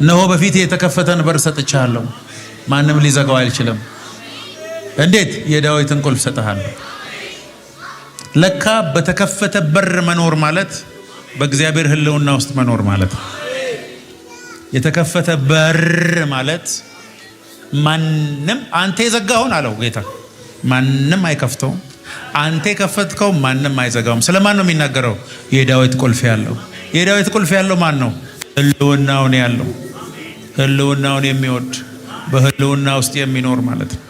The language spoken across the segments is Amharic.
እነሆ በፊት የተከፈተን በር ሰጥቻለሁ፣ ማንም ሊዘጋው አይችልም። እንዴት? የዳዊትን ቁልፍ ሰጥሃለሁ። ለካ በተከፈተ በር መኖር ማለት በእግዚአብሔር ሕልውና ውስጥ መኖር ማለት ነው። የተከፈተ በር ማለት ማንም አንተ የዘጋውን አለው ጌታ ማንም አይከፍተውም። አንተ የከፈትከው ማንም አይዘጋውም። ስለማን ነው የሚናገረው? የዳዊት ቁልፍ ያለው። የዳዊት ቁልፍ ያለው ማን ነው? ሕልውናውን ያለው፣ ሕልውናውን የሚወድ በሕልውና ውስጥ የሚኖር ማለት ነው።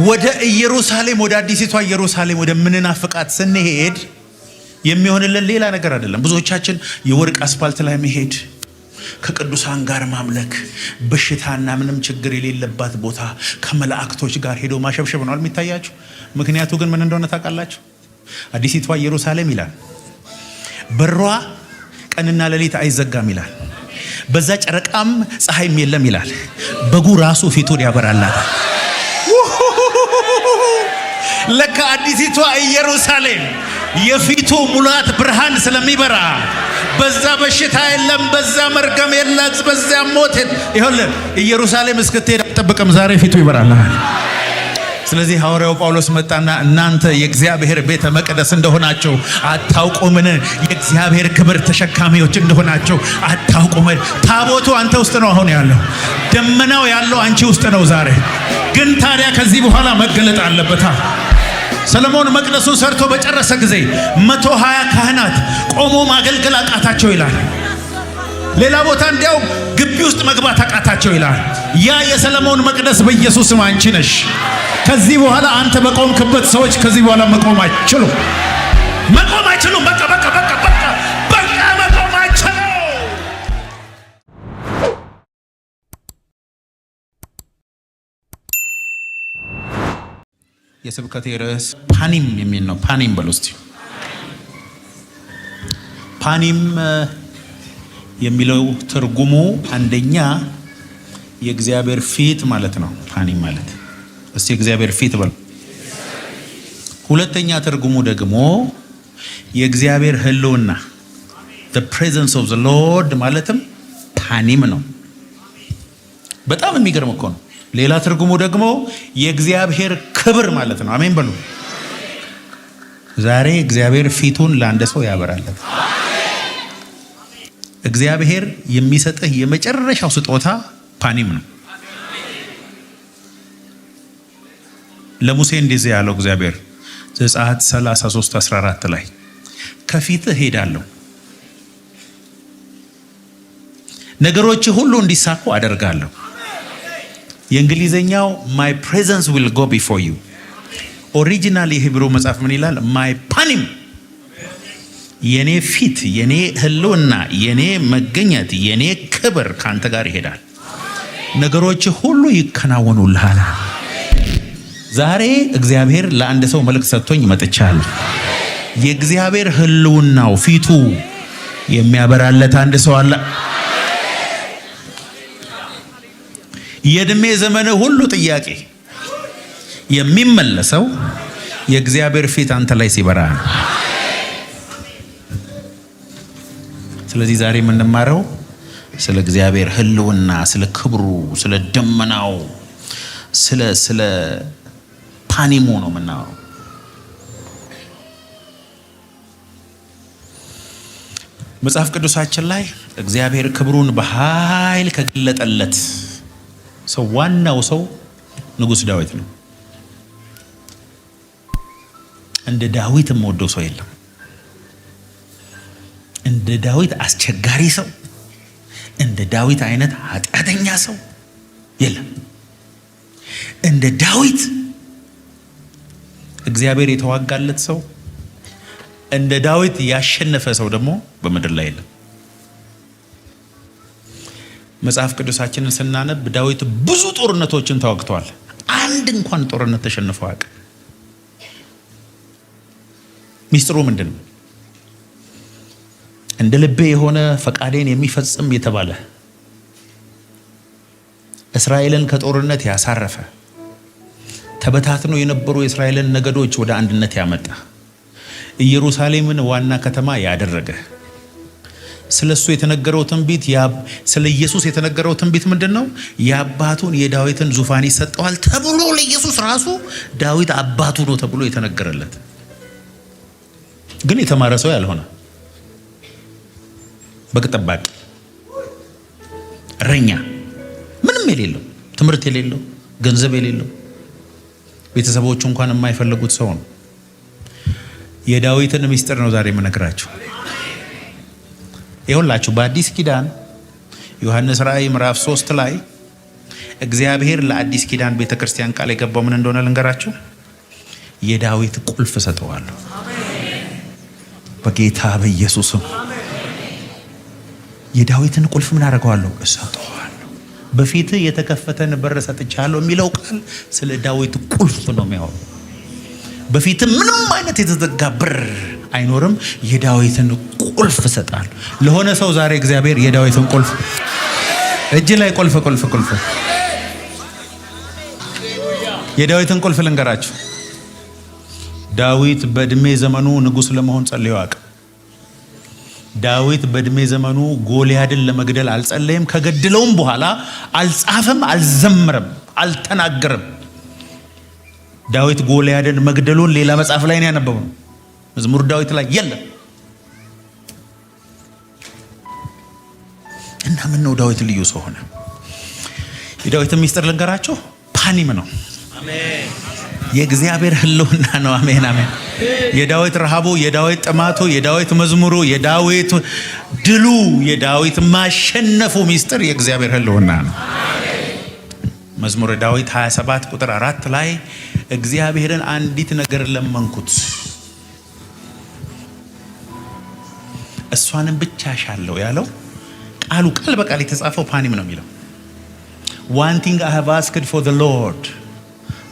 ወደ ኢየሩሳሌም፣ ወደ አዲሲቷ ኢየሩሳሌም ወደ ምንናፍቃት ስንሄድ የሚሆንልን ሌላ ነገር አይደለም። ብዙዎቻችን የወርቅ አስፋልት ላይ መሄድ፣ ከቅዱሳን ጋር ማምለክ፣ በሽታና ምንም ችግር የሌለባት ቦታ ከመላእክቶች ጋር ሄዶ ማሸብሸብ ነው የሚታያችሁ። ምክንያቱ ግን ምን እንደሆነ ታውቃላችሁ? አዲሲቷ ኢየሩሳሌም ይላል በሯ ቀንና ሌሊት አይዘጋም ይላል። በዛ ጨረቃም ፀሐይም የለም ይላል። በጉ ራሱ ፊቱን ያበራላታል። ለካ አዲሲቷ ኢየሩሳሌም የፊቱ ሙላት ብርሃን ስለሚበራ በዛ በሽታ የለም፣ በዛ መርገም የለም፣ በዛ ሞት ይሁን። ኢየሩሳሌም እስክትሄድ አትጠብቅም፣ ዛሬ ፊቱ ይበራልሃል። ስለዚህ ሐዋርያው ጳውሎስ መጣና እናንተ የእግዚአብሔር ቤተ መቅደስ እንደሆናችሁ አታውቁምን? የእግዚአብሔር ክብር ተሸካሚዎች እንደሆናችሁ አታውቁምን? ታቦቱ አንተ ውስጥ ነው አሁን ያለው። ደመናው ያለው አንቺ ውስጥ ነው ዛሬ። ግን ታዲያ ከዚህ በኋላ መገለጥ አለበታ። ሰለሞን መቅደሱን ሰርቶ በጨረሰ ጊዜ 120 ካህናት ቆሞ ማገልገል አቃታቸው ይላል። ሌላ ቦታ እንዲያው ግቢ ውስጥ መግባት አቃታቸው ይላል። ያ የሰለሞን መቅደስ በኢየሱስ ስም አንቺ ነሽ። ከዚህ በኋላ አንተ በቆምክበት ሰዎች ከዚህ በኋላ መቆም አይችሉም። መቆም አይችሉም። በቃ መቆም አይችሉም። የስብከቴ ርዕስ ፓኒም የሚል ነው። ፓኒም በሉ እስቲ። ፓኒም የሚለው ትርጉሙ አንደኛ የእግዚአብሔር ፊት ማለት ነው። ፓኒም ማለት እስቲ እግዚአብሔር ፊት በሉ። ሁለተኛ ትርጉሙ ደግሞ የእግዚአብሔር ሕልውና the presence of the Lord ማለትም ፓኒም ነው። በጣም የሚገርም እኮ ነው። ሌላ ትርጉሙ ደግሞ የእግዚአብሔር ክብር ማለት ነው። አሜን በሉ። ዛሬ እግዚአብሔር ፊቱን ለአንድ ሰው ያበራለት። እግዚአብሔር የሚሰጥህ የመጨረሻው ስጦታ ፓኒም ነው። ለሙሴ እንደዚህ ያለው እግዚአብሔር ዘጸአት 33:14 ላይ ከፊትህ ሄዳለሁ፣ ነገሮች ሁሉ እንዲሳኩ አደርጋለሁ። የእንግሊዘኛው my presence will go before you። ኦሪጂናል የሂብሩ መጽሐፍ ምን ይላል? my ፓኒም፣ የኔ ፊት፣ የኔ ሕልውና፣ የኔ መገኘት፣ የኔ ክብር ካንተ ጋር ይሄዳል። ነገሮች ሁሉ ይከናወኑልሃል። ዛሬ እግዚአብሔር ለአንድ ሰው መልእክት ሰጥቶኝ መጥቻለሁ። የእግዚአብሔር ሕልውናው ፊቱ የሚያበራለት አንድ ሰው አለ። የእድሜ ዘመን ሁሉ ጥያቄ የሚመለሰው የእግዚአብሔር ፊት አንተ ላይ ሲበራ ነው። ስለዚህ ዛሬ የምንማረው ስለ እግዚአብሔር ሕልውና፣ ስለ ክብሩ፣ ስለ ደመናው፣ ስለ ፓኒሙ ነው የምናወራው። መጽሐፍ ቅዱሳችን ላይ እግዚአብሔር ክብሩን በኃይል ከገለጠለት ሰው ዋናው ሰው ንጉሥ ዳዊት ነው። እንደ ዳዊት የምወደው ሰው የለም። እንደ ዳዊት አስቸጋሪ ሰው፣ እንደ ዳዊት አይነት ኃጢአተኛ ሰው የለም። እንደ ዳዊት እግዚአብሔር የተዋጋለት ሰው፣ እንደ ዳዊት ያሸነፈ ሰው ደግሞ በምድር ላይ የለም። መጽሐፍ ቅዱሳችንን ስናነብ ዳዊት ብዙ ጦርነቶችን ተዋግቷል። አንድ እንኳን ጦርነት ተሸንፎ አያውቅም። ሚስጥሩ ምንድን ነው? እንደ ልቤ የሆነ ፈቃዴን የሚፈጽም የተባለ እስራኤልን ከጦርነት ያሳረፈ፣ ተበታትኖ የነበሩ የእስራኤልን ነገዶች ወደ አንድነት ያመጣ፣ ኢየሩሳሌምን ዋና ከተማ ያደረገ፣ ስለሱ የተነገረው ትንቢት ስለ ኢየሱስ የተነገረው ትንቢት ምንድነው? የአባቱን የዳዊትን ዙፋን ይሰጠዋል ተብሎ ለኢየሱስ ራሱ ዳዊት አባቱ ነው ተብሎ የተነገረለት፣ ግን የተማረ ሰው ያልሆነ በግ ጠባቂ እረኛ፣ ምንም የሌለው፣ ትምህርት የሌለው፣ ገንዘብ የሌለው፣ ቤተሰቦቹ እንኳን የማይፈልጉት ሰው ነው። የዳዊትን ምስጢር ነው ዛሬ የምነግራችሁ። ይኸውላችሁ በአዲስ ኪዳን ዮሐንስ ራእይ ምዕራፍ 3 ላይ እግዚአብሔር ለአዲስ ኪዳን ቤተክርስቲያን ቃል የገባው ምን እንደሆነ ልንገራችሁ። የዳዊት ቁልፍ ሰጠዋለሁ በጌታ በኢየሱስም። የዳዊትን ቁልፍ ምን አደርገዋለሁ? እሰጠዋለሁ። በፊት የተከፈተን በር ሰጥቻለሁ የሚለው ቃል ስለ ዳዊት ቁልፍ ነው የሚያወራው። በፊት ምንም አይነት የተዘጋ በር አይኖርም። የዳዊትን ቁልፍ እሰጣለሁ ለሆነ ሰው ዛሬ እግዚአብሔር የዳዊትን ቁልፍ እጅ ላይ ቁልፍ የዳዊትን ቁልፍ ልንገራችሁ። ዳዊት በእድሜ ዘመኑ ንጉሥ ለመሆን ጸልዮ አያውቅም። ዳዊት በእድሜ ዘመኑ ጎልያድን ለመግደል አልጸለየም። ከገድለውም በኋላ አልጻፈም፣ አልዘመረም፣ አልተናገረም። ዳዊት ጎልያድን መግደሉን ሌላ መጽሐፍ ላይ ነው ያነበበው። መዝሙር ዳዊት ላይ የለም። እና ምን ነው ዳዊት ልዩ ሰው ሆነ? የዳዊት ሚስጥር ልንገራችሁ። ፓኒም ነው። አሜን። የእግዚአብሔር ህልውና ነው። አሜን አሜን። የዳዊት ረሃቡ፣ የዳዊት ጥማቱ፣ የዳዊት መዝሙሩ፣ የዳዊት ድሉ፣ የዳዊት ማሸነፉ ሚስጥር የእግዚአብሔር ህልውና ነው። መዝሙረ ዳዊት 27 ቁጥር 4 ላይ እግዚአብሔርን አንዲት ነገር ለመንኩት እሷንም ብቻ ሻለው ያለው ቃሉ ቃል በቃል የተጻፈው ፓኒም ነው የሚለው። One thing I have asked for the Lord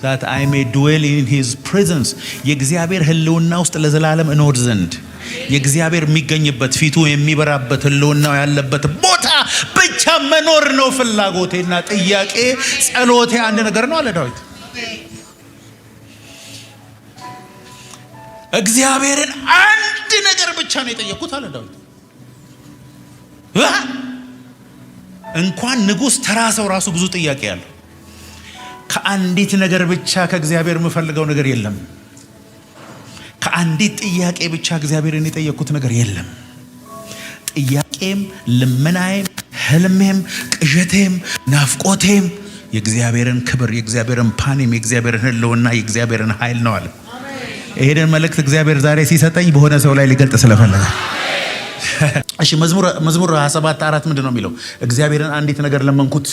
that I may dwell in his presence. የእግዚአብሔር ህልውና ውስጥ ለዘላለም እኖር ዘንድ የእግዚአብሔር የሚገኝበት ፊቱ የሚበራበት ህልውናው ያለበት ቦታ ብቻ መኖር ነው ፍላጎቴና ጥያቄ፣ ጸሎቴ አንድ ነገር ነው አለ ዳዊት። እግዚአብሔርን አንድ ነገር ብቻ ነው የጠየቅኩት አለ ዳዊት። እንኳን ንጉሥ ተራ ሰው ራሱ ብዙ ጥያቄ ያለው። ከአንዲት ነገር ብቻ ከእግዚአብሔር የምፈልገው ነገር የለም። ከአንዲት ጥያቄ ብቻ እግዚአብሔርን የጠየቅኩት ነገር የለም። ጥያቄም፣ ልመናዬም፣ ህልሜም፣ ቅዠቴም፣ ናፍቆቴም የእግዚአብሔርን ክብር፣ የእግዚአብሔርን ፓኒም፣ የእግዚአብሔርን ህልውና፣ የእግዚአብሔርን ኃይል ነው አለ። ይሄንን መልእክት እግዚአብሔር ዛሬ ሲሰጠኝ በሆነ ሰው ላይ ሊገልጥ ስለፈለገ። እሺ መዝሙር 27:4 ምንድን ነው የሚለው? እግዚአብሔርን አንዲት ነገር ለመንኩት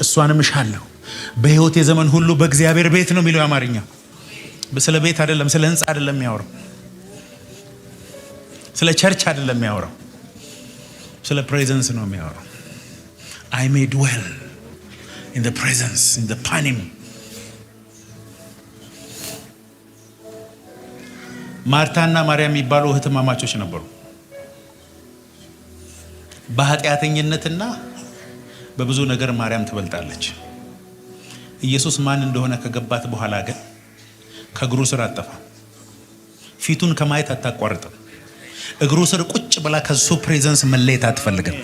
እሷንም እሻለሁ በህይወት የዘመን ሁሉ በእግዚአብሔር ቤት ነው የሚለው አማርኛ። ስለ ቤት አይደለም፣ ስለ ህንጻ አይደለም የሚያወራው፣ ስለ ቸርች አይደለም የሚያወራው፣ ስለ ፕሬዘንስ ነው የሚያወራው። I may dwell in the presence, in the panim. ማርታና ማርያም የሚባሉ እህትማማቾች ነበሩ። በኃጢአተኝነትና በብዙ ነገር ማርያም ትበልጣለች። ኢየሱስ ማን እንደሆነ ከገባት በኋላ ግን ከእግሩ ስር አጠፋ። ፊቱን ከማየት አታቋርጥም። እግሩ ስር ቁጭ ብላ ከሱ ፕሬዘንስ መለየት አትፈልግም።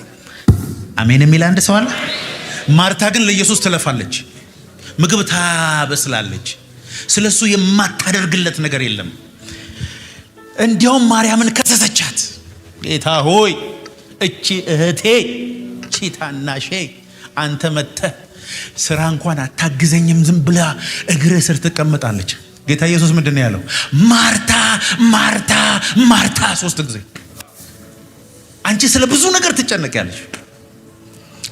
አሜን የሚል አንድ ሰው አለ። ማርታ ግን ለኢየሱስ ትለፋለች፣ ምግብ ታበስላለች። ስለሱ የማታደርግለት ነገር የለም። እንዲያውም ማርያምን ከሰሰቻት። ጌታ ሆይ እቺ እህቴ፣ እቺ ታናሼ አንተ መተህ ስራ እንኳን አታግዘኝም፣ ዝም ብላ እግር ስር ትቀመጣለች። ጌታ ኢየሱስ ምንድን ነው ያለው? ማርታ ማርታ ማርታ 3 ጊዜ። አንቺ ስለ ብዙ ነገር ትጨነቂያለሽ፣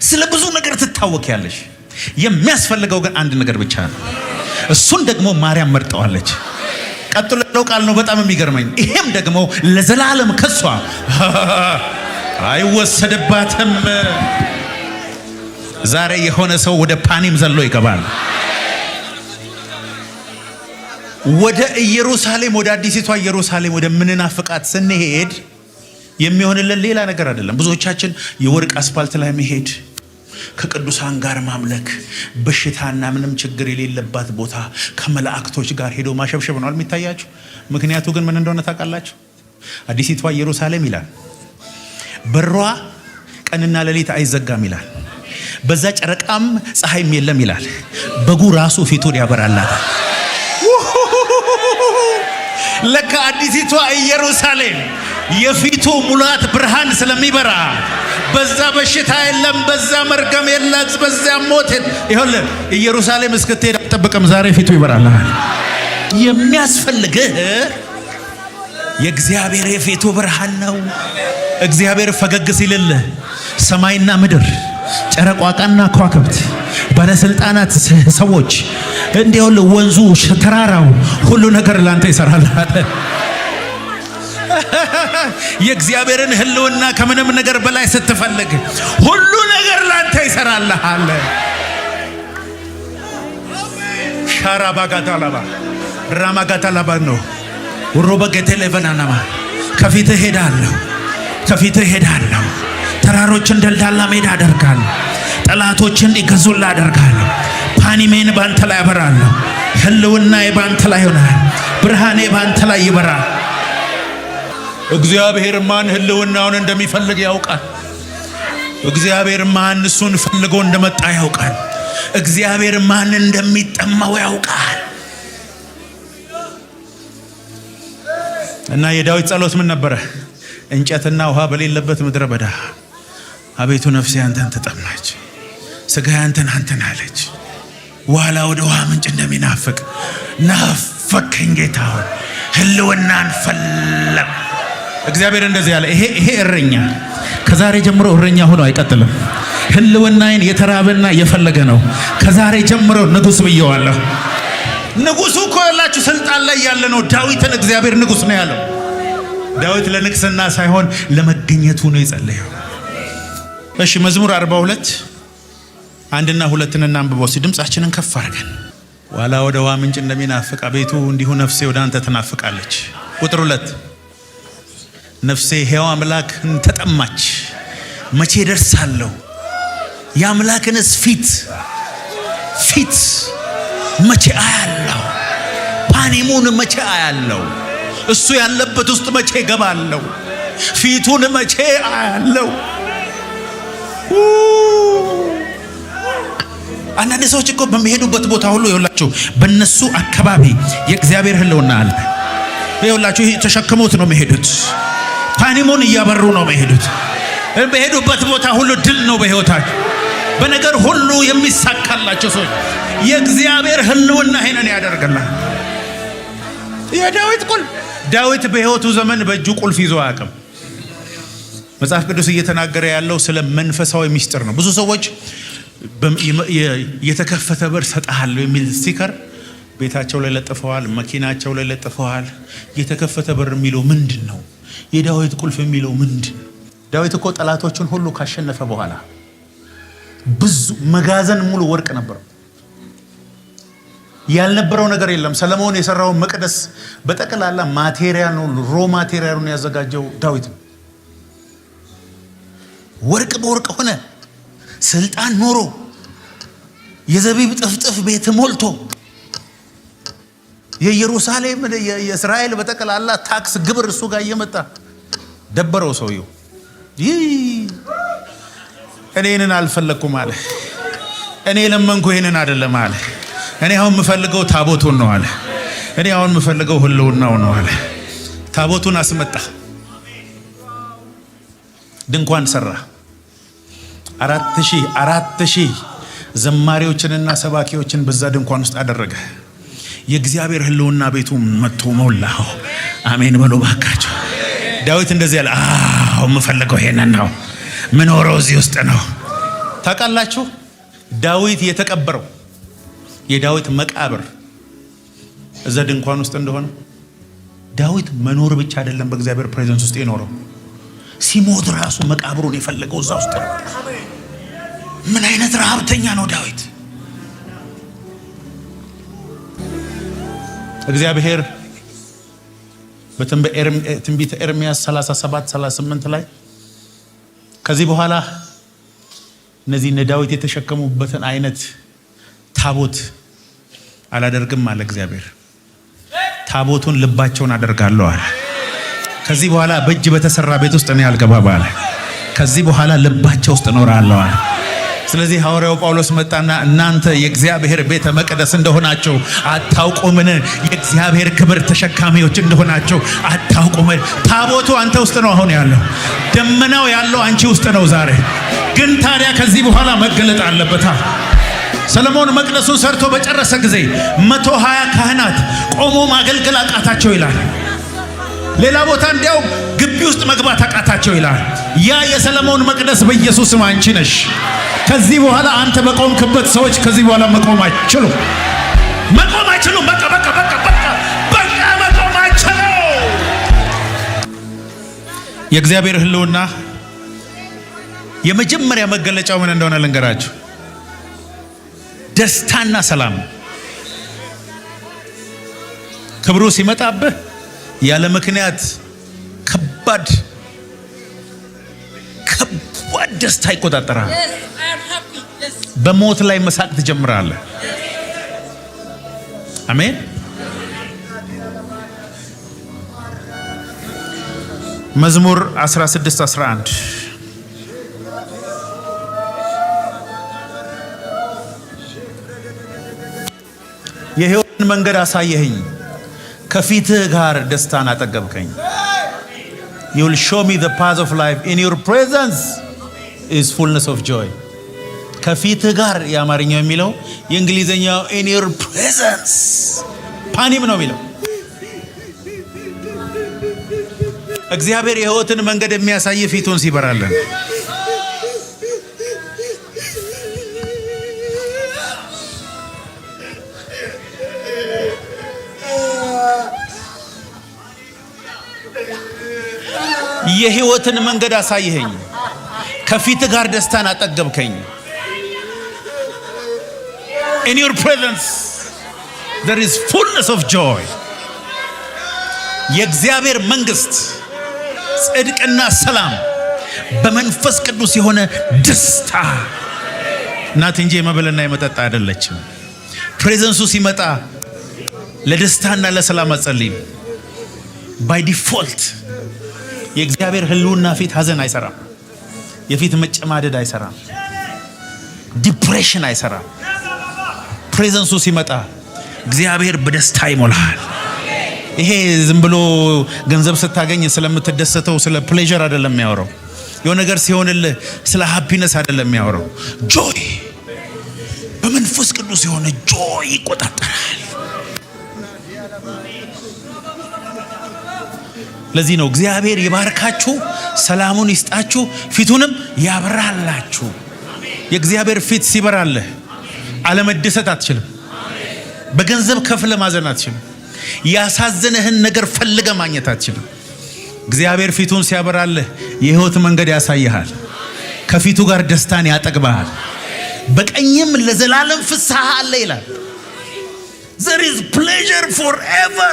ስለ ብዙ ነገር ትታወቂያለሽ። የሚያስፈልገው ግን አንድ ነገር ብቻ ነው። እሱን ደግሞ ማርያም መርጠዋለች። ቀጥሎ ያለው ቃል ነው በጣም የሚገርመኝ። ይሄም ደግሞ ለዘላለም ከሷ አይወሰድባትም። ዛሬ የሆነ ሰው ወደ ፓኒም ዘሎ ይገባል። ወደ ኢየሩሳሌም፣ ወደ አዲሲቷ ኢየሩሳሌም ወደ ምንናፍቃት ስንሄድ የሚሆንልን ሌላ ነገር አይደለም። ብዙዎቻችን የወርቅ አስፋልት ላይ መሄድ፣ ከቅዱሳን ጋር ማምለክ፣ በሽታና ምንም ችግር የሌለባት ቦታ ከመላእክቶች ጋር ሄዶ ማሸብሸብ ነው የሚታያችሁ። ምክንያቱ ግን ምን እንደሆነ ታውቃላችሁ? አዲሲቷ ኢየሩሳሌም ይላል በሯ ቀንና ሌሊት አይዘጋም ይላል። በዛ ጨረቃም ፀሐይም የለም ይላል። በጉ ራሱ ፊቱን ያበራላታል። ለካ አዲሲቷ ኢየሩሳሌም የፊቱ ሙላት ብርሃን ስለሚበራ በዛ በሽታ የለም፣ በዛ መርገም የለም፣ በዛ ሞት ይኸውልህ ኢየሩሳሌም እስክትሄድ አትጠብቅም። ዛሬ ፊቱ ይበራልሃል። የሚያስፈልግህ የእግዚአብሔር የፊቱ ብርሃን ነው። እግዚአብሔር ፈገግ ሲልልህ ሰማይና ምድር፣ ጨረቋቃና ከዋክብት፣ ባለስልጣናት፣ ሰዎች እንዲያው ወንዙ፣ ተራራው ሁሉ ነገር ላንተ ይሰራልሃል። የእግዚአብሔርን ህልውና ከምንም ነገር በላይ ስትፈልግ ሁሉ ነገር ላንተ ይሰራልሃል። ሻራባጋታላባ ራማጋታላባ ነው ወሮበገተለበናናማ ከፊትህ ሄዳለሁ፣ ከፊትህ ሄዳለሁ። ተራሮችን ደልዳላ ሜዳ አደርጋለሁ። ጠላቶችን እንዲገዙላ አደርጋለሁ። ፓኒሜን ባንተ ላይ አበራለሁ። ህልውናዬ ባንተ ላይ ይሆናል። ብርሃኔ ባንተ ላይ ይበራል። እግዚአብሔር ማን ህልውናውን እንደሚፈልግ ያውቃል። እግዚአብሔር ማን እሱን ፈልጎ እንደመጣ ያውቃል። እግዚአብሔር ማን እንደሚጠማው ያውቃል። እና የዳዊት ጸሎት ምን ነበረ? እንጨትና ውሃ በሌለበት ምድረ በዳ አቤቱ ነፍሴ አንተን ተጠማች፣ ስጋዬ አንተን አለች። ዋላ ወደ ውሃ ምንጭ እንደሚናፍቅ ናፈቀኝ ጌታ ሆይ፣ ህልውናን ፈለግ። እግዚአብሔር እንደዚህ ያለ ይሄ እረኛ ከዛሬ ጀምሮ እረኛ ሆኖ አይቀጥልም። ህልውናዬን የተራበና የፈለገ ነው። ከዛሬ ጀምሮ ንጉስ ብየዋለሁ። ንጉሱ እኮ ያላችሁ ስልጣን ላይ ያለ ነው። ዳዊትን እግዚአብሔር ንጉስ ነው ያለው። ዳዊት ለንግስና ሳይሆን ለመገኘቱ ነው የጸለየው። እሺ መዝሙር 42 1 እና 2 እናንብበው። ድምጻችንን ከፍ አድርገን ዋላ ወደ ውሃ ምንጭ እንደሚናፍቅ አቤቱ እንዲሁ ነፍሴ ወደ አንተ ትናፍቃለች። ቁጥር 2 ነፍሴ ሕያው አምላክን ተጠማች፣ መቼ ደርሳለሁ? የአምላክንስ ፊት መቼ አያለሁ? ፓኒሙን መቼ አያለሁ? እሱ ያለበት ውስጥ መቼ ገባለሁ? ፊቱን መቼ አያለሁ? አንዳንድ ሰዎች እኮ በሚሄዱበት ቦታ ሁሉ ይኸውላችሁ በእነሱ አካባቢ የእግዚአብሔር ህልውና አለ። ይኸውላችሁ ተሸክሞት ነው የሚሄዱት። ፓኒሙን እያበሩ ነው የሚሄዱት። በሄዱበት ቦታ ሁሉ ድል ነው በህይወታቸው። በነገር ሁሉ የሚሳካላቸው ሰዎች የእግዚአብሔር ህልውና ይሄንን ያደርጋል። የዳዊት ቁልፍ ዳዊት በህይወቱ ዘመን በእጁ ቁልፍ ይዞ አያውቅም። መጽሐፍ ቅዱስ እየተናገረ ያለው ስለ መንፈሳዊ ሚስጥር ነው። ብዙ ሰዎች የተከፈተ በር ሰጣለሁ የሚል ስቲከር ቤታቸው ላይ ለጥፈዋል፣ መኪናቸው ላይ ለጥፈዋል። የተከፈተ በር የሚለው ምንድነው? የዳዊት ቁልፍ የሚለው ምንድነው? ዳዊት እኮ ጠላቶችን ሁሉ ካሸነፈ በኋላ ብዙ መጋዘን ሙሉ ወርቅ ነበር። ያልነበረው ነገር የለም። ሰለሞን የሰራው መቅደስ በጠቅላላ ማቴሪያል ሮ ማቴሪያሉን ያዘጋጀው ዳዊት ነው። ወርቅ በወርቅ ሆነ። ስልጣን ኖሮ የዘቢብ ጥፍጥፍ ቤት ሞልቶ የኢየሩሳሌም የእስራኤል በጠቅላላ ታክስ ግብር እሱ ጋር እየመጣ ደበረው ሰውየው። እኔንን አልፈለኩም አለ። እኔ ለመንኩ ይሄንን አይደለም አለ። እኔ አሁን የምፈልገው ታቦቱን ነው አለ። እኔ አሁን የምፈልገው ህልውናው ነው አለ። ታቦቱን አስመጣ፣ ድንኳን ሰራ። 4000 ዘማሪዎችንና ሰባኪዎችን በዛ ድንኳን ውስጥ አደረገ። የእግዚአብሔር ህልውና ቤቱ መጥቶ ሞላው። አሜን በሉ ባካችሁ። ዳዊት እንደዚህ ያለ የምፈልገው ይሄንን ነው፣ ምኖረው እዚህ ውስጥ ነው። ታውቃላችሁ ዳዊት የተቀበረው የዳዊት መቃብር እዛ ድንኳን ውስጥ እንደሆነ። ዳዊት መኖር ብቻ አይደለም በእግዚአብሔር ፕሬዘንስ ውስጥ የኖረው፣ ሲሞት ራሱ መቃብሩን የፈለገው እዛ ውስጥ ነው። ምን አይነት ረሃብተኛ ነው ዳዊት! እግዚአብሔር በትንቢተ ኤርምያስ 37:38 ላይ ከዚህ በኋላ እነዚህ ዳዊት የተሸከሙበትን አይነት ታቦት አላደርግም አለ እግዚአብሔር። ታቦቱን ልባቸውን አደርጋለሁ አለ። ከዚህ በኋላ በእጅ በተሰራ ቤት ውስጥ እኔ አልገባም አለ። ከዚህ በኋላ ልባቸው ውስጥ እኖራለሁ አለ። ስለዚህ ሐዋርያው ጳውሎስ መጣና እናንተ የእግዚአብሔር ቤተ መቅደስ እንደሆናችሁ አታውቁምን? የእግዚአብሔር ክብር ተሸካሚዎች እንደሆናችሁ አታውቁምን? ታቦቱ አንተ ውስጥ ነው አሁን ያለው። ደመናው ያለው አንቺ ውስጥ ነው ዛሬ። ግን ታዲያ ከዚህ በኋላ መገለጥ አለበታ። ሰለሞን መቅደሱን ሰርቶ በጨረሰ ጊዜ 120 ካህናት ቆሞ ማገልገል አቃታቸው ይላል። ሌላ ቦታ እንዲያው ግቢ ውስጥ መግባት አቃታቸው ይላል። ያ የሰለሞን መቅደስ በኢየሱስ ስም አንቺ ነሽ። ከዚህ በኋላ አንተ በቆምክበት ሰዎች ከዚህ በኋላ መቆም አይችሉም። መቆም አይችሉም። በቃ መቆም አይችሉም። የእግዚአብሔር ሕልውና የመጀመሪያ መገለጫው ምን እንደሆነ ልንገራችሁ። ደስታና ሰላም። ክብሩ ሲመጣብህ ያለ ምክንያት ከባድ ደስታ ይቆጣጠራል። በሞት ላይ መሳቅ ትጀምራለህ። አሜን። መዝሙር 16:11 የሕይወትን መንገድ አሳየኸኝ፣ ከፊትህ ጋር ደስታን አጠገብከኝ። You will show me the path of life. In your presence is fullness of joy. ከፊትህ ጋር የአማርኛው የሚለው የእንግሊዘኛው in your presence ፓኒም ነው የሚለው። እግዚአብሔር የሕይወትን መንገድ የሚያሳይ ፊቱን ሲበራለን። የሕይወትን መንገድ አሳየኸኝ፣ ከፊትህ ጋር ደስታን አጠገብከኝ። In your presence there is fullness of joy. የእግዚአብሔር መንግስት ጽድቅና ሰላም በመንፈስ ቅዱስ የሆነ ደስታ ናት እንጂ የመብልና የመጠጥ አይደለችም። ፕሬዘንሱ ሲመጣ ለደስታና ለሰላም አጸልይም። ባይ ዲፎልት የእግዚአብሔር ሕልውና ፊት ሐዘን አይሰራም። የፊት መጨማደድ አይሰራም። ዲፕሬሽን አይሰራም። ፕሬዘንሱ ሲመጣ እግዚአብሔር በደስታ ይሞላል። ይሄ ዝም ብሎ ገንዘብ ስታገኝ ስለምትደሰተው ስለ ፕሌዠር አይደለም የሚያወራው። የሆነ ነገር ሲሆንልህ ስለ ሃፒነስ አይደለም የሚያወራው። ጆይ፣ በመንፈስ ቅዱስ የሆነ ጆይ ይቆጣጠራል። ለዚህ ነው እግዚአብሔር ይባርካችሁ፣ ሰላሙን ይስጣችሁ፣ ፊቱንም ያብራላችሁ። የእግዚአብሔር ፊት ሲበራልህ አለመደሰት አትችልም። በገንዘብ ከፍለ ማዘን አትችልም። ያሳዘነህን ነገር ፈልገ ማግኘት አትችልም። እግዚአብሔር ፊቱን ሲያበራልህ የሕይወት መንገድ ያሳይሃል። ከፊቱ ጋር ደስታን ያጠግባሃል። በቀኝም ለዘላለም ፍስሐ አለ ይላል። There is pleasure forever.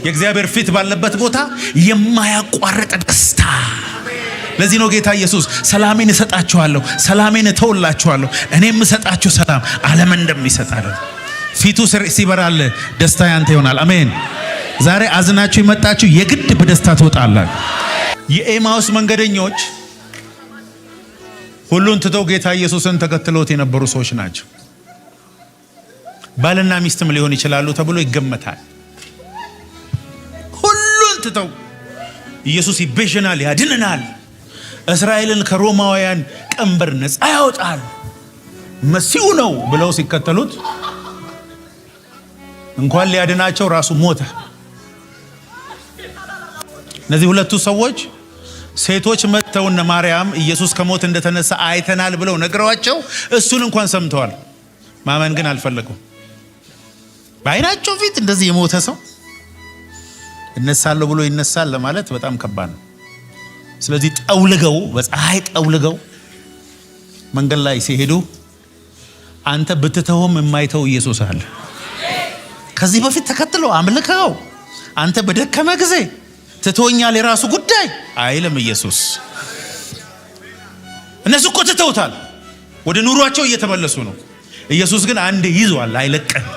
የእግዚአብሔር ፊት ባለበት ቦታ የማያቋርጥ ደስታ። ለዚህ ነው ጌታ ኢየሱስ ሰላሜን እሰጣችኋለሁ፣ ሰላሜን እተውላችኋለሁ፣ እኔም እሰጣችሁ ሰላም ዓለም እንደሚሰጥ አይደል። ፊቱ ሲበራል ደስታ ያንተ ይሆናል። አሜን። ዛሬ አዝናችሁ የመጣችሁ የግድ በደስታ ትወጣላችሁ። የኤማውስ መንገደኞች ሁሉን ትተው ጌታ ኢየሱስን ተከትሎት የነበሩ ሰዎች ናቸው። ባልና ሚስትም ሊሆን ይችላሉ ተብሎ ይገመታል። ሁሉን ትተው ኢየሱስ ይቤዠናል፣ ያድነናል፣ እስራኤልን ከሮማውያን ቀንበር ነፃ ያወጣል፣ መሲሁ ነው ብለው ሲከተሉት እንኳን ሊያድናቸው ራሱ ሞተ። እነዚህ ሁለቱ ሰዎች ሴቶች መጥተው እነ ማርያም ኢየሱስ ከሞት እንደተነሳ አይተናል ብለው ነግረዋቸው እሱን እንኳን ሰምተዋል። ማመን ግን አልፈለጉም። በአይናቸው ፊት እንደዚህ የሞተ ሰው እነሳለሁ ብሎ ይነሳል ለማለት በጣም ከባድ ነው። ስለዚህ ጠውልገው በፀሐይ ጠውልገው መንገድ ላይ ሲሄዱ አንተ ብትተውም የማይተው ኢየሱስ አለ። ከዚህ በፊት ተከትለው አምልከው አንተ በደከመ ጊዜ ትቶኛል የራሱ ጉዳይ አይልም ኢየሱስ። እነሱ እኮ ትተውታል፣ ወደ ኑሯቸው እየተመለሱ ነው። ኢየሱስ ግን አንዴ ይዟል፣ አይለቀህም።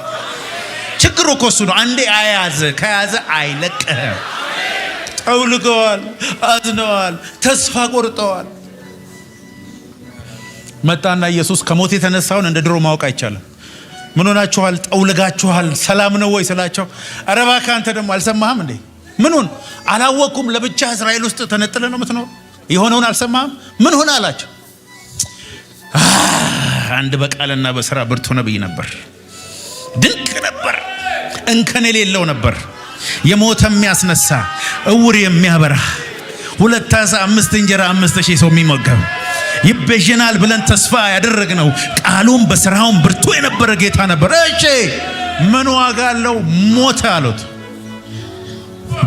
ችግሩ እኮ እሱ ነው። አንዴ አያዘ፣ ከያዘ አይለቀህም። ጠውልገዋል፣ አዝነዋል፣ ተስፋ ቆርጠዋል። መጣና ኢየሱስ ከሞት የተነሳውን እንደ ድሮ ማወቅ አይቻልም። ምን ሆናችኋል? ጠውልጋችኋል፣ ሰላም ነው ወይ ስላቸው፣ ኧረ እባክህ አንተ ደግሞ አልሰማህም እንዴ? ምኑን አላወቅኩም? ለብቻ እስራኤል ውስጥ ተነጥለ ነው የምትኖር? የሆነውን አልሰማህም? ምን ሆነ አላቸው። አንድ በቃልና በስራ ብርቱ ነብይ ነበር። ድንቅ ነበር፣ እንከን የሌለው ነበር። የሞተ የሚያስነሳ፣ እውር የሚያበራ፣ 2 ዓሣ 5 እንጀራ 5,000 ሰው የሚመገብ ይቤዠናል ብለን ተስፋ ያደረግነው ቃሉም በስራውም ብርቱ የነበረ ጌታ ነበር። እሺ ምን ዋጋ አለው? ሞተ አሉት።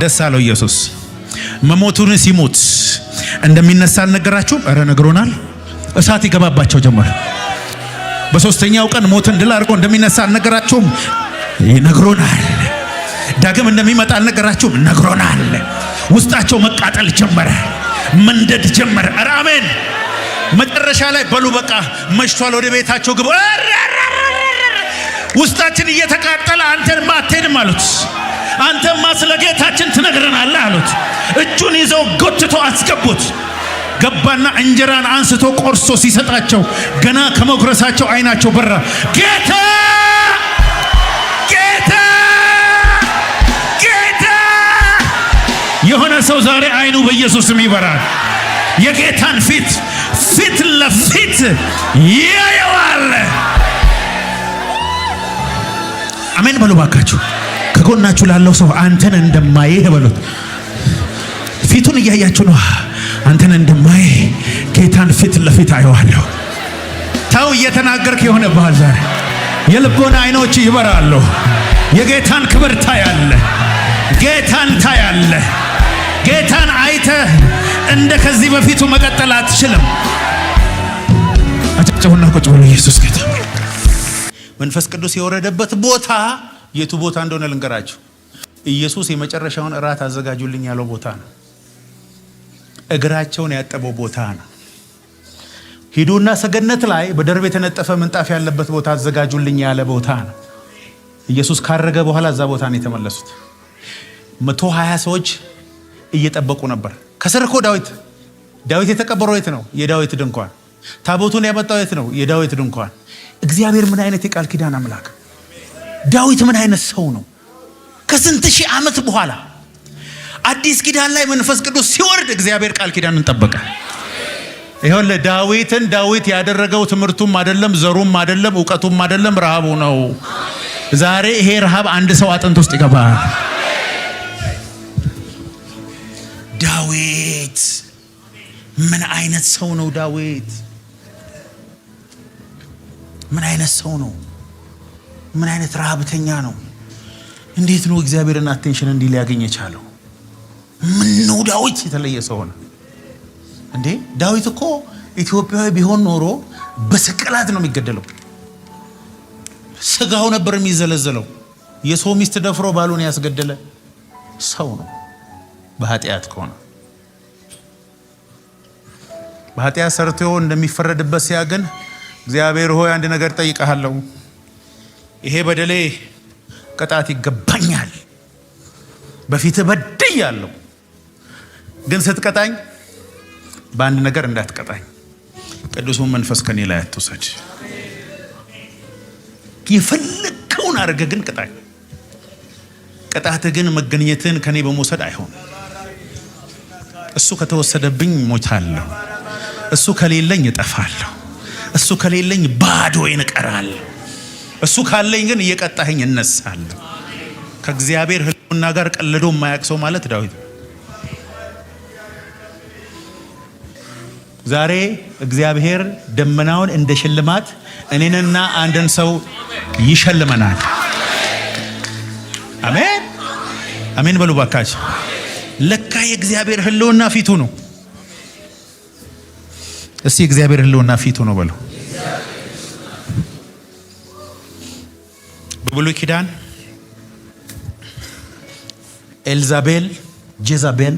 ደስ አለው ኢየሱስ። መሞቱን ሲሞት እንደሚነሳ አልነገራችሁም? ኧረ ነግሮናል። እሳት ይገባባቸው ጀመረ። በሶስተኛው ቀን ሞትን ድል አድርጎ እንደሚነሳ አልነገራችሁም? ይነግሮናል። ዳግም እንደሚመጣ አልነገራችሁም? ነግሮናል። ውስጣቸው መቃጠል ጀመረ፣ መንደድ ጀመረ። ኧረ አሜን። መጨረሻ ላይ በሉ በቃ መሽቷል፣ ወደ ቤታቸው ግቡ። ውስጣችን እየተቃጠለ አንተንማ አትሄድም አሉት። አንተማ ስለ ጌታችን ትነግረናለህ አሉት። እጁን ይዘው ጎትቶ አስገቡት። ገባና እንጀራን አንስቶ ቆርሶ ሲሰጣቸው ገና ከመጉረሳቸው አይናቸው በራ። ጌታ ጌታ ጌታ! የሆነ ሰው ዛሬ አይኑ በኢየሱስም ይበራል። የጌታን ፊት ለፊት ያየዋል። አሜን በሉ ባካችሁ። ከጎናችሁ ላለው ሰው አንተን እንደማይህ በሉት። ፊቱን እያያችሁ ነው። አንተን እንደማይ ጌታን ፊት ለፊት አየዋለሁ። ታው እየተናገርክ የሆነ ባህል ዛሬ የልቦና አይኖች ይበራሉ። የጌታን ክብር ታያለ። ጌታን ታያለ። ጌታን አይተህ እንደ ከዚህ በፊቱ መቀጠል አትችልም። አጨብጭቡና ቁጭ በሉ። ኢየሱስ ጌታ። መንፈስ ቅዱስ የወረደበት ቦታ የቱ ቦታ እንደሆነ ልንገራችሁ። ኢየሱስ የመጨረሻውን እራት አዘጋጁልኝ ያለው ቦታ ነው። እግራቸውን ያጠበው ቦታ ነው። ሂዱና ሰገነት ላይ በደርብ የተነጠፈ ምንጣፍ ያለበት ቦታ አዘጋጁልኝ ያለ ቦታ ነው። ኢየሱስ ካረገ በኋላ እዛ ቦታ ነው የተመለሱት። 120 ሰዎች እየጠበቁ ነበር። ከስር እኮ ዳዊት የተቀበረው የት ነው? የዳዊት ድንኳን። ታቦቱን ያመጣው የት ነው? የዳዊት ድንኳን። እግዚአብሔር ምን አይነት የቃል ኪዳን አምላክ! ዳዊት ምን አይነት ሰው ነው! ከስንት ሺህ ዓመት በኋላ አዲስ ኪዳን ላይ መንፈስ ቅዱስ ሲወርድ እግዚአብሔር ቃል ኪዳንን ጠበቀ። ይሄው ለዳዊትን ዳዊት ያደረገው ትምህርቱም አይደለም፣ ዘሩም አይደለም፣ ዕውቀቱም አይደለም፣ ረሃቡ ነው። ዛሬ ይሄ ረሃብ አንድ ሰው አጥንት ውስጥ ይገባል። ዳዊት ምን አይነት ሰው ነው? ዳዊት ምን አይነት ሰው ነው? ምን አይነት ረሃብተኛ ነው? እንዴት ነው እግዚአብሔርን አቴንሽን እንዲህ ሊያገኝ የቻለው? ምን ነው ዳዊት የተለየ ሰው ነው እንዴ? ዳዊት እኮ ኢትዮጵያዊ ቢሆን ኖሮ በስቅላት ነው የሚገደለው። ስጋው ነበር የሚዘለዘለው። የሰው ሚስት ደፍሮ ባሉን ያስገደለ ሰው ነው። በኃጢአት ከሆነ በኃጢአት ሰርቶ እንደሚፈረድበት ሲያገን እግዚአብሔር ሆይ አንድ ነገር ጠይቀሃለሁ፣ ይሄ በደሌ ቅጣት ይገባኛል፣ በፊትህ በድያለሁ፣ ግን ስትቀጣኝ በአንድ ነገር እንዳትቀጣኝ፣ ቅዱሱን መንፈስ ከኔ ላይ አትውሰድ። የፈለከውን አድርገህ ግን ቅጣኝ፣ ቅጣትህ ግን መገኘትን ከኔ በመውሰድ አይሆን። እሱ ከተወሰደብኝ ሞታለሁ፣ እሱ ከሌለኝ እጠፋለሁ፣ እሱ ከሌለኝ ባዶዬን እቀራለሁ፣ እሱ ካለኝ ግን እየቀጣኸኝ እነሳለሁ። ከእግዚአብሔር ሕልውና ጋር ቀልዶ የማያውቅ ሰው ማለት ዳዊት። ዛሬ እግዚአብሔር ደመናውን እንደ ሽልማት እኔንና አንድን ሰው ይሸልመናል። አሜን አሜን በሉ ባካች። ለካ የእግዚአብሔር ሕልውና ፊቱ ነው። እስቲ እግዚአብሔር ሕልውና ፊቱ ነው በሉ። በብሉይ ኪዳን ጄዛቤል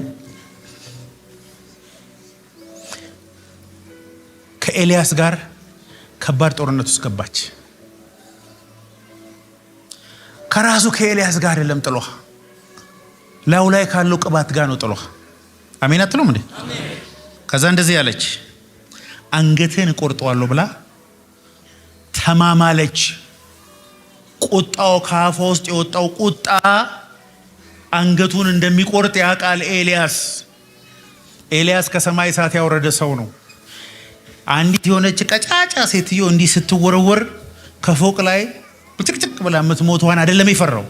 ከኤልያስ ጋር ከባድ ጦርነት ውስጥ ገባች። ከራሱ ከኤልያስ ጋር አይደለም ጥሏ፣ ላዩ ላይ ካለው ቅባት ጋር ነው ጥሎ። አሜን አትሉም እንዴ? ከዛ እንደዚህ ያለች አንገትህን እቆርጠዋለሁ ብላ ተማማለች። ቁጣው ከአፏ ውስጥ የወጣው ቁጣ አንገቱን እንደሚቆርጥ ያውቃል ኤልያስ ከሰማይ እሳት ያወረደ ሰው ነው። አንዲት የሆነች ቀጫጫ ሴትዮ እንዲህ ስትወረወር ከፎቅ ላይ ብጭቅጭቅ ብላ የምትሞቷን አይደለም የፈራው፣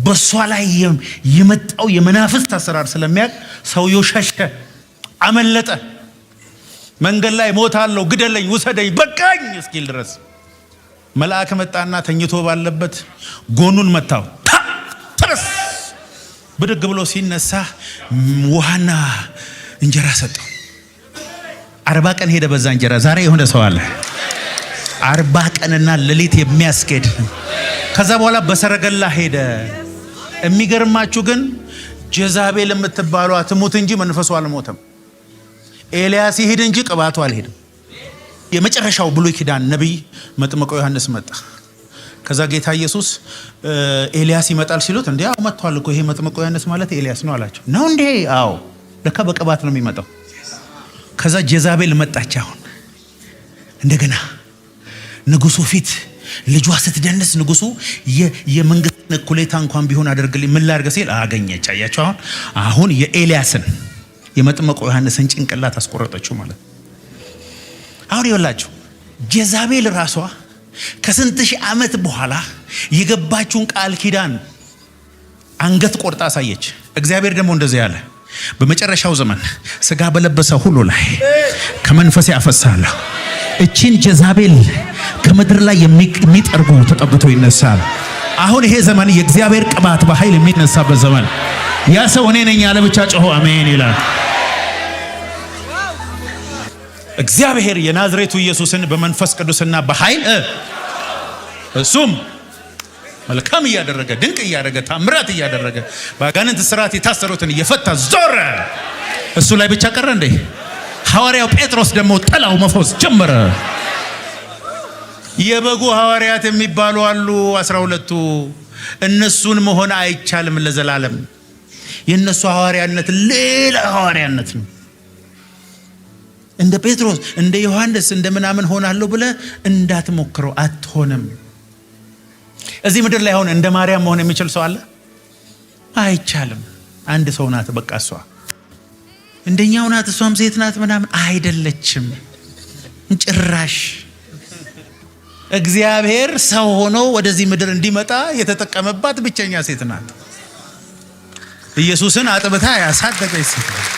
በሷ ላይ የመጣው የመናፍስት አሰራር ስለሚያውቅ ሰውየው ሸሸ፣ አመለጠ። መንገድ ላይ ሞታለሁ፣ ግደለኝ፣ ውሰደኝ፣ በቃኝ እስኪል ድረስ መልአክ መጣና ተኝቶ ባለበት ጎኑን መታው። ተነስ! ብድግ ብሎ ሲነሳ ውሃና እንጀራ ሰጠው። 40 ቀን ሄደ በዛ እንጀራ። ዛሬ የሆነ ሰው አለ 40 ቀንና ሌሊት የሚያስኬድ። ከዛ በኋላ በሰረገላ ሄደ። የሚገርማችሁ ግን ጀዛቤል የምትባሏ ትሙት እንጂ መንፈሱ አልሞተም። ኤልያስ ይሄድ እንጂ ቅባቱ አልሄድም። የመጨረሻው ብሉይ ኪዳን ነቢይ መጥምቁ ዮሐንስ መጣ። ከዛ ጌታ ኢየሱስ ኤልያስ ይመጣል ሲሉት እንዴ አው መጥቷል እኮ ይሄ መጥምቁ ዮሐንስ ማለት ኤልያስ ነው አላቸው። ነው እንዴ? አዎ ለካ በቅባት ነው የሚመጣው። ከዛ ጀዛቤል መጣች። አሁን እንደገና ንጉሱ ፊት ልጇ ስትደንስ ንጉሱ የመንግስት እኩሌታ እንኳን ቢሆን አደርግልኝ ምን ላድርግ ሲል አገኘች። አያችሁ አሁን የኤልያስን የመጥምቁ ዮሐንስን ጭንቅላት አስቆረጠችው ማለት። አሁን ይወላችሁ ጀዛቤል ራሷ ከስንት ሺህ ዓመት በኋላ የገባችውን ቃል ኪዳን አንገት ቆርጣ አሳየች። እግዚአብሔር ደግሞ እንደዚህ ያለ በመጨረሻው ዘመን ስጋ በለበሰ ሁሉ ላይ ከመንፈሴ አፈሳለሁ። እቺን ጀዛቤል ከምድር ላይ የሚጠርጉ ተጠብቶ ይነሳል። አሁን ይሄ ዘመን የእግዚአብሔር ቅባት በኃይል የሚነሳበት ዘመን። ያ ሰው እኔ ነኝ ያለ ብቻ ጮሆ አሜን ይላል። እግዚአብሔር የናዝሬቱ ኢየሱስን በመንፈስ ቅዱስና በኃይል እሱም መልካም እያደረገ ድንቅ እያደረገ ታምራት እያደረገ በአጋንንት ስርዓት የታሰሩትን እየፈታ ዞረ። እሱ ላይ ብቻ ቀረ እንዴ? ሐዋርያው ጴጥሮስ ደግሞ ጥላው መፈወስ ጀመረ። የበጉ ሐዋርያት የሚባሉ አሉ 12ቱ። እነሱን መሆን አይቻልም ለዘላለም። የነሱ ሐዋርያነት ሌላ ሐዋርያነት ነው። እንደ ጴጥሮስ እንደ ዮሐንስ እንደ ምናምን ሆናለሁ ብለ እንዳትሞክረው፣ አትሆንም። እዚህ ምድር ላይ አሁን እንደ ማርያም መሆን የሚችል ሰው አለ? አይቻልም። አንድ ሰው ናት በቃ። እሷ እንደኛው ናት፣ እሷም ሴት ናት ምናምን አይደለችም ጭራሽ። እግዚአብሔር ሰው ሆኖ ወደዚህ ምድር እንዲመጣ የተጠቀመባት ብቸኛ ሴት ናት። ኢየሱስን አጥብታ ያሳደገች ሴት ናት።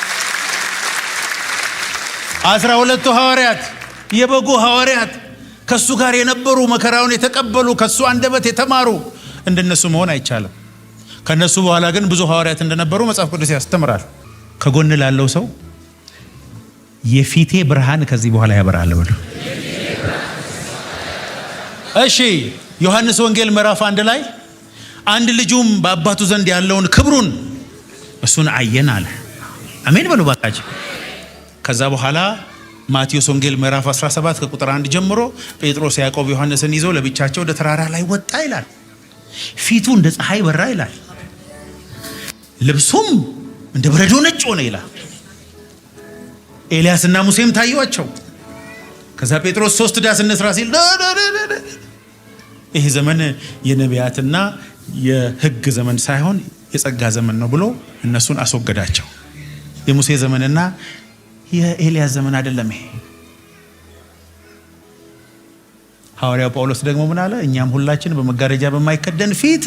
12ቱ ሐዋርያት የበጉ ሐዋርያት ከሱ ጋር የነበሩ መከራውን የተቀበሉ ከሱ አንደበት የተማሩ እንደነሱ መሆን አይቻልም። ከነሱ በኋላ ግን ብዙ ሐዋርያት እንደነበሩ መጽሐፍ ቅዱስ ያስተምራል። ከጎን ላለው ሰው የፊቴ ብርሃን ከዚህ በኋላ ያበራል ብሎ። እሺ ዮሐንስ ወንጌል ምዕራፍ 1 ላይ አንድ ልጁም በአባቱ ዘንድ ያለውን ክብሩን እሱን አየን አለ። አሜን በሉ ባካችሁ። ከዛ በኋላ ማቴዎስ ወንጌል ምዕራፍ 17 ከቁጥር 1 ጀምሮ ጴጥሮስ ያዕቆብ ዮሐንስን ይዘው ለብቻቸው ወደ ተራራ ላይ ወጣ ይላል። ፊቱ እንደ ፀሐይ በራ ይላል። ልብሱም እንደ በረዶ ነጭ ሆነ ይላል። ኤልያስና ሙሴም ታዩአቸው። ከዛ ጴጥሮስ 3 ዳስ እንስራ ሲል ይሄ ዘመን የነቢያትና የሕግ ዘመን ሳይሆን የጸጋ ዘመን ነው ብሎ እነሱን አስወገዳቸው። የሙሴ ዘመንና የኤልያስ ዘመን አይደለም ይሄ። ሐዋርያው ጳውሎስ ደግሞ ምን አለ? እኛም ሁላችን በመጋረጃ በማይከደን ፊት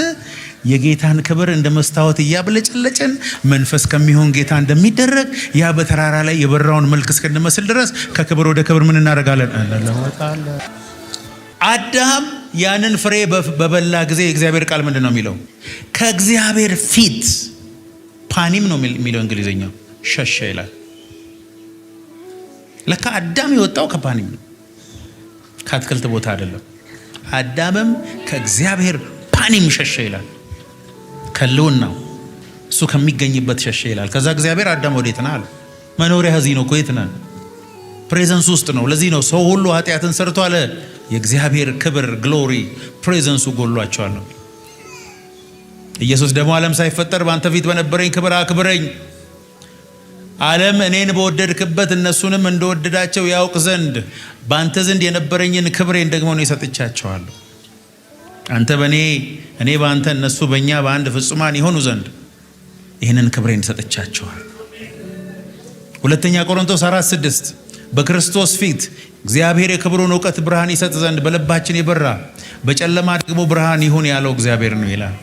የጌታን ክብር እንደ መስታወት እያብለጨለጭን መንፈስ ከሚሆን ጌታ እንደሚደረግ ያ በተራራ ላይ የበራውን መልክ እስክንመስል ድረስ ከክብር ወደ ክብር ምን እናደርጋለን? እንለወጣለን። አዳም ያንን ፍሬ በበላ ጊዜ የእግዚአብሔር ቃል ምንድን ነው የሚለው? ከእግዚአብሔር ፊት ፓኒም ነው የሚለው እንግሊዝኛው፣ ሸሸ ይላል። ለካ አዳም የወጣው ከፓኒም ነው፣ ከአትክልት ቦታ አይደለም። አዳምም ከእግዚአብሔር ፓኒም ሸሸ ይላል። ከልውናው እሱ ከሚገኝበት ሸሸ ይላል። ከዛ እግዚአብሔር አዳም ወዴት ነህ አለ። መኖሪያ እዚህ ነው እኮ። የት ነህ? ፕሬዘንስ ውስጥ ነው። ለዚህ ነው ሰው ሁሉ ኃጢአትን ሰርቷል፣ የእግዚአብሔር ክብር ግሎሪ ፕሬዘንሱ ጎሏቸዋል ነው። ኢየሱስ ደግሞ ዓለም ሳይፈጠር በአንተ ፊት በነበረኝ ክብር አክብረኝ፣ ዓለም እኔን በወደድክበት እነሱንም እንደወደዳቸው ያውቅ ዘንድ በአንተ ዘንድ የነበረኝን ክብሬን ደግሞ እኔ ሰጥቻቸዋለሁ። አንተ በእኔ እኔ በአንተ እነሱ በእኛ በአንድ ፍጹማን ይሆኑ ዘንድ ይህንን ክብሬን ሰጥቻቸዋለሁ። ሁለተኛ ቆሮንቶስ 4:6 በክርስቶስ ፊት እግዚአብሔር የክብሩን እውቀት ብርሃን ይሰጥ ዘንድ በልባችን የበራ በጨለማ ደግሞ ብርሃን ይሁን ያለው እግዚአብሔር ነው ይላል።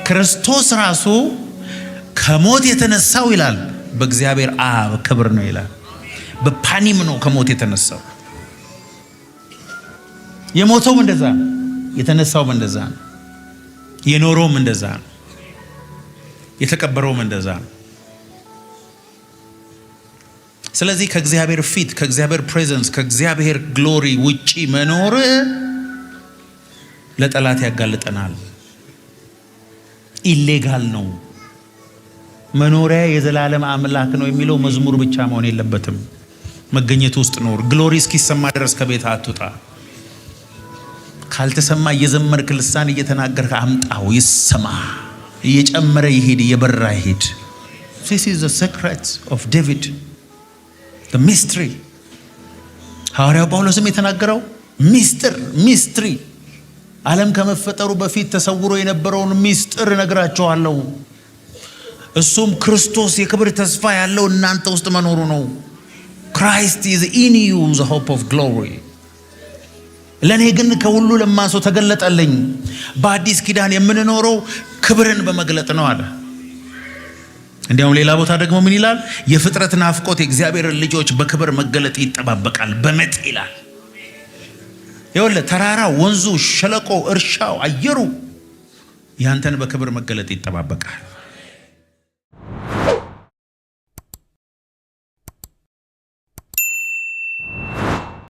ክርስቶስ ራሱ ከሞት የተነሳው ይላል በእግዚአብሔር አብ ክብር ነው ይላል። በፓኒም ነው ከሞት የተነሳው። የሞተውም እንደዛ ነው፣ የተነሳውም እንደዛ ነው፣ የኖረውም እንደዛ ነው፣ የተቀበረውም እንደዛ ነው። ስለዚህ ከእግዚአብሔር ፊት ከእግዚአብሔር ፕሬዘንስ ከእግዚአብሔር ግሎሪ ውጪ መኖር ለጠላት ያጋልጠናል። ኢሌጋል ነው። መኖሪያ የዘላለም አምላክ ነው የሚለው መዝሙር ብቻ መሆን የለበትም። መገኘት ውስጥ ኖር። ግሎሪ እስኪሰማ ድረስ ከቤት አትውጣ። ካልተሰማ እየዘመርክ ልሳን እየተናገርክ አምጣው፣ ይሰማ። እየጨመረ ይሄድ፣ እየበራ ይሄድ። This is the secret of David, the mystery. ሐዋርያው ጳውሎስም የተናገረው ሚስጥሪ ዓለም ከመፈጠሩ በፊት ተሰውሮ የነበረውን ሚስጥር እነግራቸዋለሁ። እሱም ክርስቶስ የክብር ተስፋ ያለው እናንተ ውስጥ መኖሩ ነው። Christ is in you, the hope of glory. ለኔ ግን ከሁሉ ለማንሶ ተገለጠልኝ። በአዲስ ኪዳን የምንኖረው ክብርን በመግለጥ ነው አለ። እንዲያውም ሌላ ቦታ ደግሞ ምን ይላል? የፍጥረት ናፍቆት የእግዚአብሔር ልጆች በክብር መገለጥ ይጠባበቃል በመጥ ይላል። ይኸውልህ ተራራ፣ ወንዙ፣ ሸለቆ፣ እርሻው፣ አየሩ ያንተን በክብር መገለጥ ይጠባበቃል።